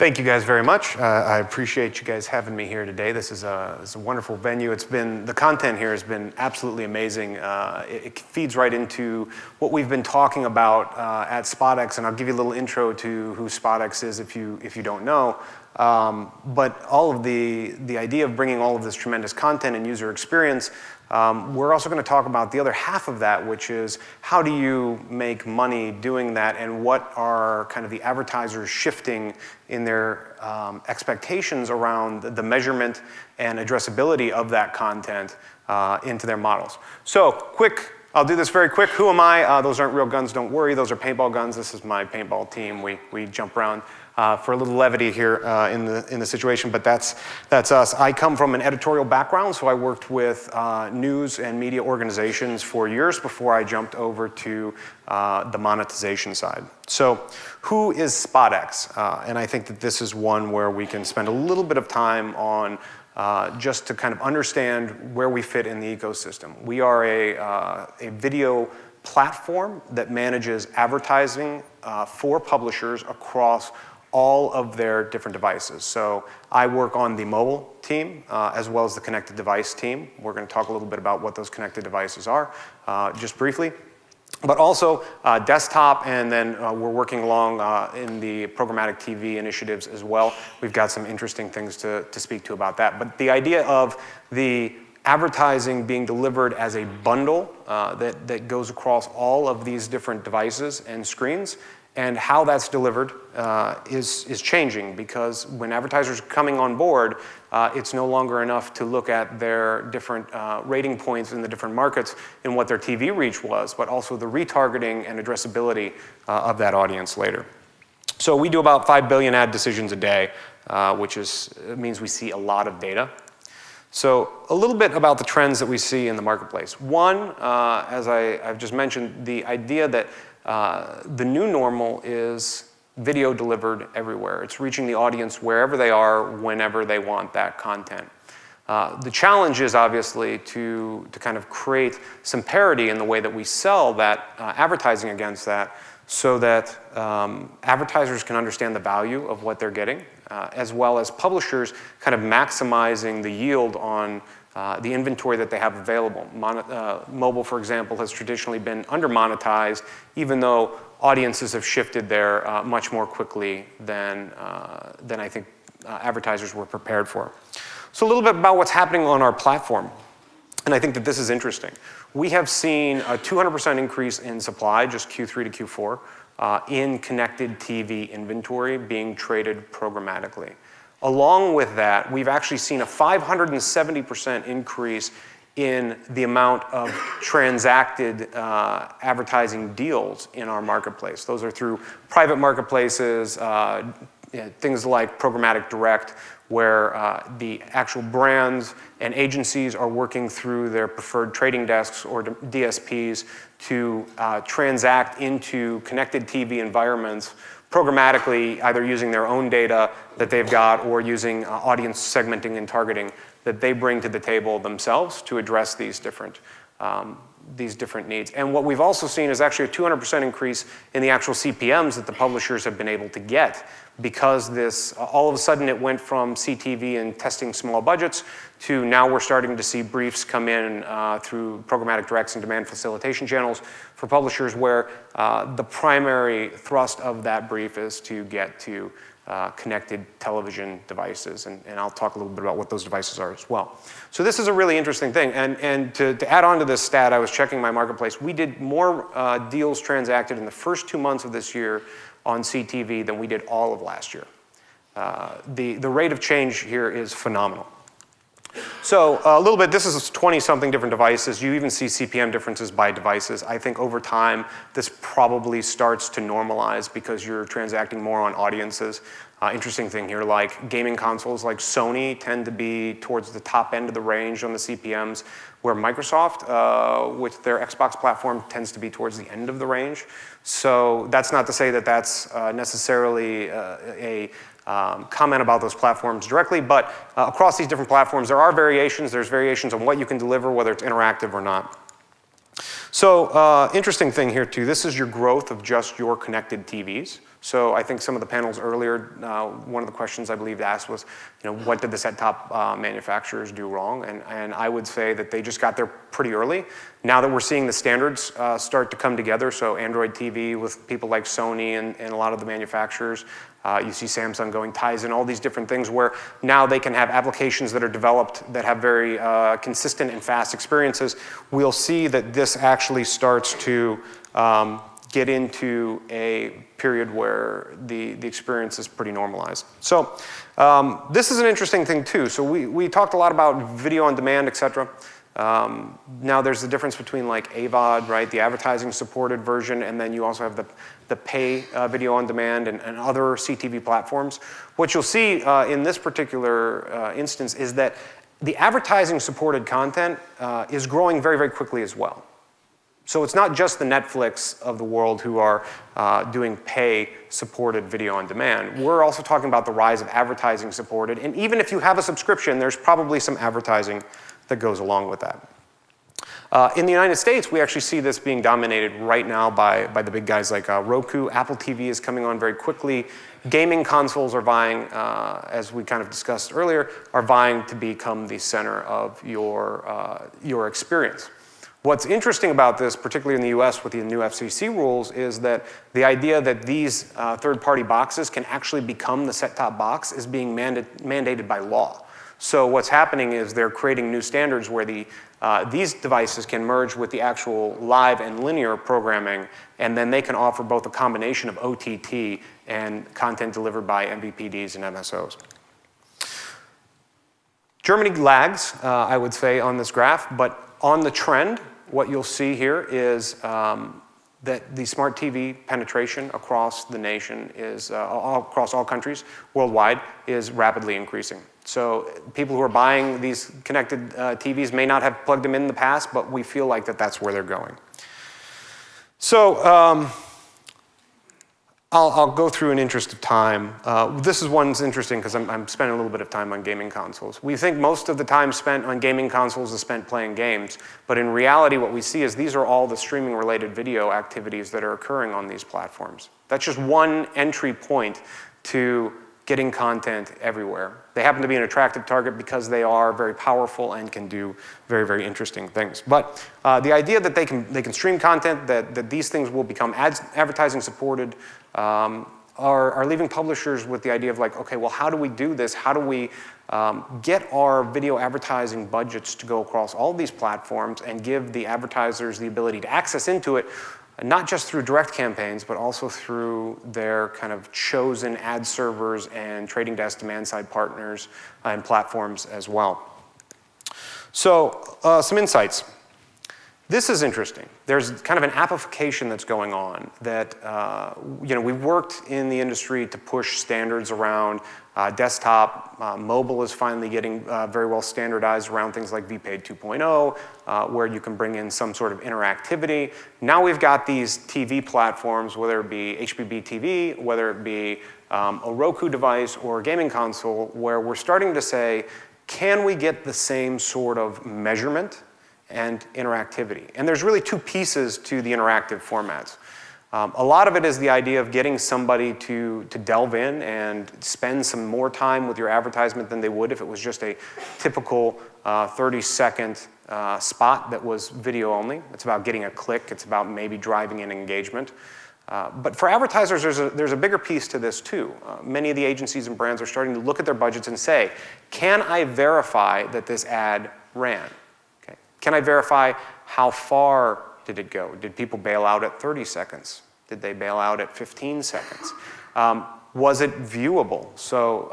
Thank you guys very much. I appreciate you guys having me here today. This is a wonderful venue. The content here has been absolutely amazing. It feeds right into what we've been talking about at SpotX, and I'll give you a little intro to who SpotX is if you don't know. But all of the idea of bringing all of this tremendous content and user experience, we're also going to talk about the other half of that, which is how do you make money doing that, and what are kind of the advertisers shifting in their expectations around the measurement and addressability of that content into their models. So I'll do this very quick. Who am I? Those aren't real guns, don't worry. Those are paintball guns. This is my paintball team. We jump around for a little levity here in the situation, but that's us. I come from an editorial background, so I worked with news and media organizations for years before I jumped over to the monetization side. So who is SpotX? And I think that this is one where we can spend a little bit of time on just to kind of understand where we fit in the ecosystem. We are a video platform that manages advertising for publishers across all of their different devices. So I work on the mobile team as well as the connected device team. We're going to talk a little bit about what those connected devices are just briefly. But also desktop, and then we're working along in the programmatic TV initiatives as well. We've got some interesting things to speak to about that. But the idea of the advertising being delivered as a bundle that goes across all of these different devices and screens, and how that's delivered is changing, because when advertisers are coming on board, it's no longer enough to look at their different rating points in the different markets and what their TV reach was, but also the retargeting and addressability of that audience later. So we do about 5 billion ad decisions a day, which means we see a lot of data. So a little bit about the trends that we see in the marketplace. One, as I've just mentioned, the idea that the new normal is video delivered everywhere. It's reaching the audience wherever they are, whenever they want that content. The challenge is obviously to kind of create some parity in the way that we sell that advertising against that, so that advertisers can understand the value of what they're getting, as well as publishers kind of maximizing the yield on the inventory that they have available. Mobile, for example, has traditionally been under-monetized, even though audiences have shifted there much more quickly than I think advertisers were prepared for. So a little bit about what's happening on our platform. And I think that this is interesting. We have seen a 200% increase in supply, just Q3 to Q4, in connected TV inventory being traded programmatically. Along with that, we've actually seen a 570% increase in the amount of transacted advertising deals in our marketplace. Those are through private marketplaces, things like programmatic direct, where the actual brands and agencies are working through their preferred trading desks or DSPs to transact into connected TV environments programmatically, either using their own data that they've got or using audience segmenting and targeting that they bring to the table themselves to address these different needs. And what we've also seen is actually a 200% increase in the actual CPMs that the publishers have been able to get, because all of a sudden it went from CTV and testing small budgets to now we're starting to see briefs come in through programmatic directs and demand facilitation channels for publishers, where the primary thrust of that brief is to get to connected television devices, and I'll talk a little bit about what those devices are as well. So this is a really interesting thing, and to add on to this stat, I was checking my marketplace. We did more deals transacted in the first 2 months of this year on CTV than we did all of last year. The rate of change here is phenomenal. So a little bit, this is 20-something different devices. You even see CPM differences by devices. I think over time, this probably starts to normalize because you're transacting more on audiences. Interesting thing here, like gaming consoles like Sony tend to be towards the top end of the range on the CPMs, where Microsoft, with their Xbox platform, tends to be towards the end of the range. So that's not to say that that's necessarily a comment about those platforms directly, but across these different platforms, there are variations. There's variations on what you can deliver, whether it's interactive or not. So interesting thing here too, this is your growth of just your connected TVs. So I think some of the panels earlier, one of the questions I believe asked was, what did the set-top manufacturers do wrong? And I would say that they just got there pretty early. Now that we're seeing the standards start to come together, so Android TV with people like Sony and a lot of the manufacturers, you see Samsung going Tizen, all these different things where now they can have applications that are developed that have very consistent and fast experiences. We'll see that this actually starts to get into a period where the experience is pretty normalized. So this is an interesting thing too. So we talked a lot about video on demand, et cetera. Now there's the difference between like AVOD, right, the advertising supported version, and then you also have the pay video on demand and other CTV platforms. What you'll see in this particular instance is that the advertising supported content is growing very, very quickly as well. So it's not just the Netflix of the world who are doing pay-supported video on demand. We're also talking about the rise of advertising supported. And even if you have a subscription, there's probably some advertising that goes along with that. In the United States, we actually see this being dominated right now by the big guys like Roku. Apple TV is coming on very quickly. Gaming consoles are vying, as we kind of discussed earlier, are vying to become the center of your experience. What's interesting about this, particularly in the US with the new FCC rules, is that the idea that these third-party boxes can actually become the set-top box is being mandated by law. So what's happening is they're creating new standards where these devices can merge with the actual live and linear programming, and then they can offer both a combination of OTT and content delivered by MVPDs and MSOs. Germany lags, I would say, on this graph, but on the trend, what you'll see here is that the smart TV penetration across the nation is, across all countries worldwide, is rapidly increasing. So people who are buying these connected TVs may not have plugged them in the past, but we feel like that's where they're going. So I'll go through in interest of time. This is one's interesting because I'm spending a little bit of time on gaming consoles. We think most of the time spent on gaming consoles is spent playing games, but in reality what we see is these are all the streaming related video activities that are occurring on these platforms. That's just one entry point to getting content everywhere. They happen to be an attractive target because they are very powerful and can do very, very interesting things. But the idea that they can stream content, that these things will become advertising supported, are leaving publishers with the idea of like, okay, well, how do we do this? How do we get our video advertising budgets to go across all of these platforms and give the advertisers the ability to access into it, not just through direct campaigns, but also through their kind of chosen ad servers and trading desk demand-side partners and platforms as well. So some insights. This is interesting. There's kind of an application that's going on that, we've worked in the industry to push standards around desktop. Mobile is finally getting very well standardized around things like vPay 2.0, where you can bring in some sort of interactivity. Now we've got these TV platforms, whether it be HBB TV, whether it be a Roku device or a gaming console, where we're starting to say, can we get the same sort of measurement and interactivity? And there's really two pieces to the interactive formats. A lot of it is the idea of getting somebody to delve in and spend some more time with your advertisement than they would if it was just a typical 30-second spot that was video only. It's about getting a click. It's about maybe driving in engagement. But for advertisers, there's a bigger piece to this too. Many of the agencies and brands are starting to look at their budgets and say, can I verify that this ad ran? Okay. Can I verify how far did it go? Did people bail out at 30 seconds? Did they bail out at 15 seconds? Was it viewable? So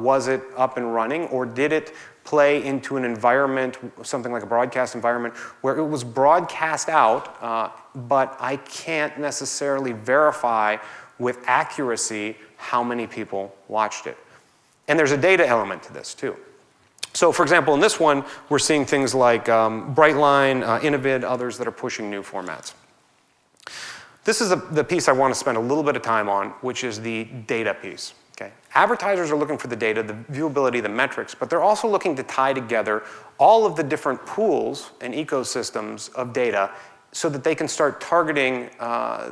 was it up and running, or did it play into an environment, something like a broadcast environment, where it was broadcast out, but I can't necessarily verify with accuracy how many people watched it? And there's a data element to this too. So for example, in this one, we're seeing things like Brightline, Innovid, others that are pushing new formats. This is the piece I want to spend a little bit of time on, which is the data piece. Okay. Advertisers are looking for the data, the viewability, the metrics, but they're also looking to tie together all of the different pools and ecosystems of data so that they can start targeting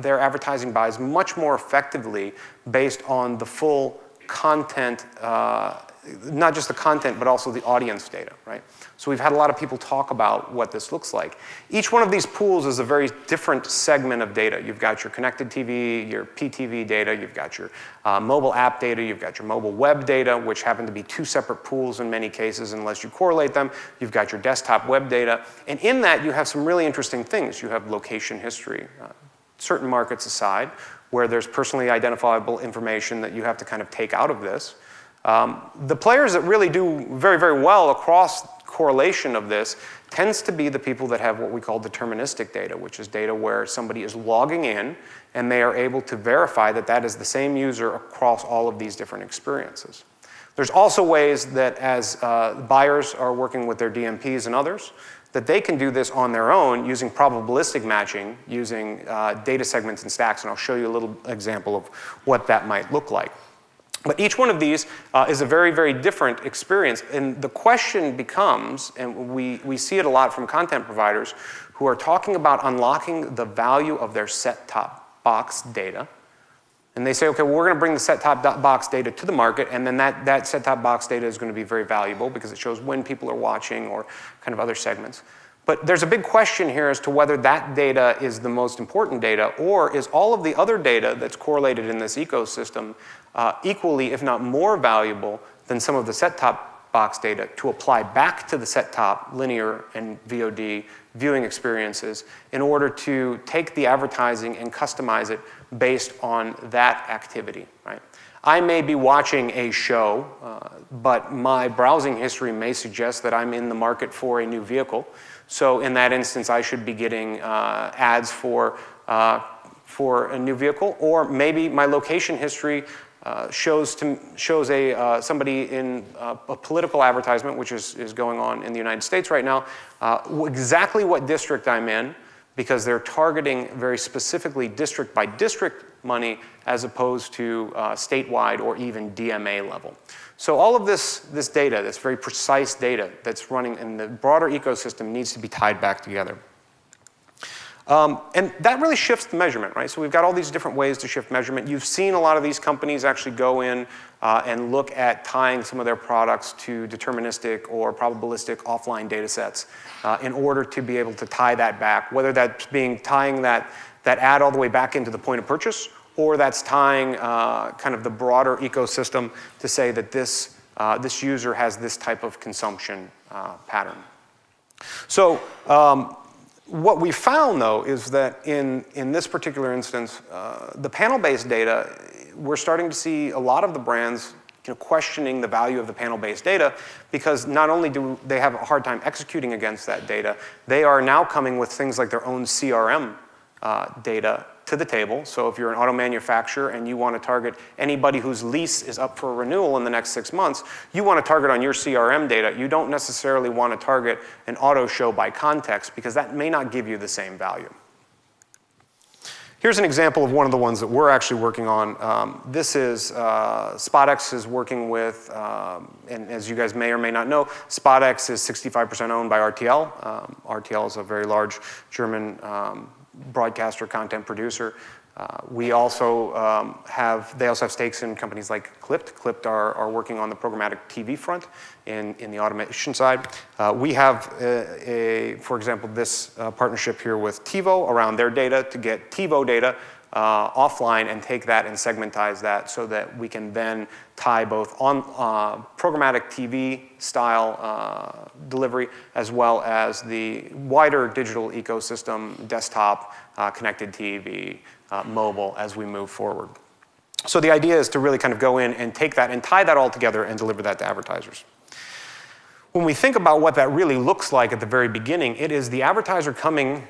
their advertising buys much more effectively based on the full content, not just the content, but also the audience data, right? So we've had a lot of people talk about what this looks like. Each one of these pools is a very different segment of data. You've got your connected TV, your PTV data, you've got your mobile app data, you've got your mobile web data, which happen to be two separate pools in many cases unless you correlate them. You've got your desktop web data. And in that, you have some really interesting things. You have location history, certain markets aside, where there's personally identifiable information that you have to kind of take out of this. The players that really do very, very well across correlation of this tends to be the people that have what we call deterministic data, which is data where somebody is logging in and they are able to verify that that is the same user across all of these different experiences. There's also ways that as buyers are working with their DMPs and others, that they can do this on their own using probabilistic matching, using data segments and stacks, and I'll show you a little example of what that might look like. But each one of these is a very, very different experience. And the question becomes, and we see it a lot from content providers who are talking about unlocking the value of their set-top box data. And they say, okay, well, we're going to bring the set-top box data to the market, and then that set-top box data is going to be very valuable because it shows when people are watching or kind of other segments. But there's a big question here as to whether that data is the most important data, or is all of the other data that's correlated in this ecosystem equally, if not more valuable than some of the set-top box data to apply back to the set-top linear and VOD viewing experiences in order to take the advertising and customize it based on that activity, right? I may be watching a show, but my browsing history may suggest that I'm in the market for a new vehicle. So in that instance, I should be getting ads for a new vehicle, or maybe my location history shows somebody in a political advertisement, which is going on in the United States right now, exactly what district I'm in, because they're targeting very specifically district by district money as opposed to statewide or even DMA level. So all of this data, this very precise data that's running in the broader ecosystem needs to be tied back together. And that really shifts the measurement, right? So we've got all these different ways to shift measurement. You've seen a lot of these companies actually go in and look at tying some of their products to deterministic or probabilistic offline data sets in order to be able to tie that back, whether that's tying that ad all the way back into the point of purchase, or that's tying kind of the broader ecosystem to say that this user has this type of consumption pattern. So what we found, though, is that in this particular instance, the panel-based data, we're starting to see a lot of the brands questioning the value of the panel-based data, because not only do they have a hard time executing against that data, they are now coming with things like their own CRM data to the table. So if you're an auto manufacturer and you want to target anybody whose lease is up for renewal in the next 6 months, you want to target on your CRM data. You don't necessarily want to target an auto show by context, because that may not give you the same value. Here's an example of one of the ones that we're actually working on. This is SpotX is working with, and as you guys may or may not know, SpotX is 65% owned by RTL. RTL is a very large German broadcaster, content producer. They also have stakes in companies like Clipped. Clipped are working on the programmatic TV front in the automation side. We have, for example, this partnership here with TiVo around their data to get TiVo data offline and take that and segmentize that so that we can then tie both on programmatic TV style delivery as well as the wider digital ecosystem, desktop, connected TV, mobile as we move forward. So the idea is to really kind of go in and take that and tie that all together and deliver that to advertisers. When we think about what that really looks like at the very beginning, it is the advertiser coming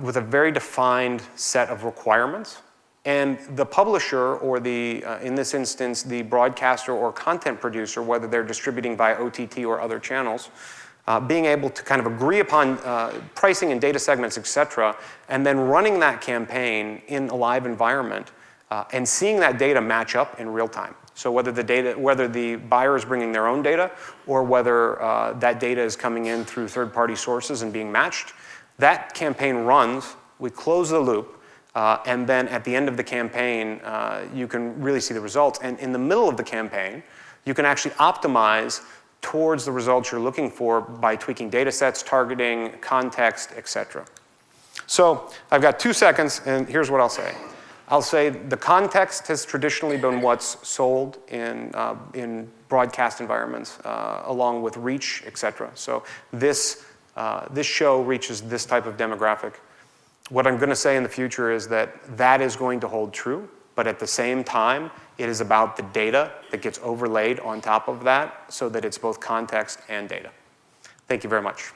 with a very defined set of requirements, and the publisher, or in this instance, the broadcaster or content producer, whether they're distributing via OTT or other channels, being able to kind of agree upon pricing and data segments, et cetera, and then running that campaign in a live environment and seeing that data match up in real time. So whether the buyer is bringing their own data or whether that data is coming in through third-party sources and being matched, that campaign runs we close the loop, and then at the end of the campaign, you can really see the results. And in the middle of the campaign, you can actually optimize towards the results you're looking for by tweaking data sets, targeting, context, et cetera. So I've got 2 seconds, and here's what I'll say. I'll say the context has traditionally been what's sold in broadcast environments, along with reach, et cetera. So this show reaches this type of demographic. What I'm going to say in the future is that that is going to hold true, but at the same time, it is about the data that gets overlaid on top of that so that it's both context and data. Thank you very much.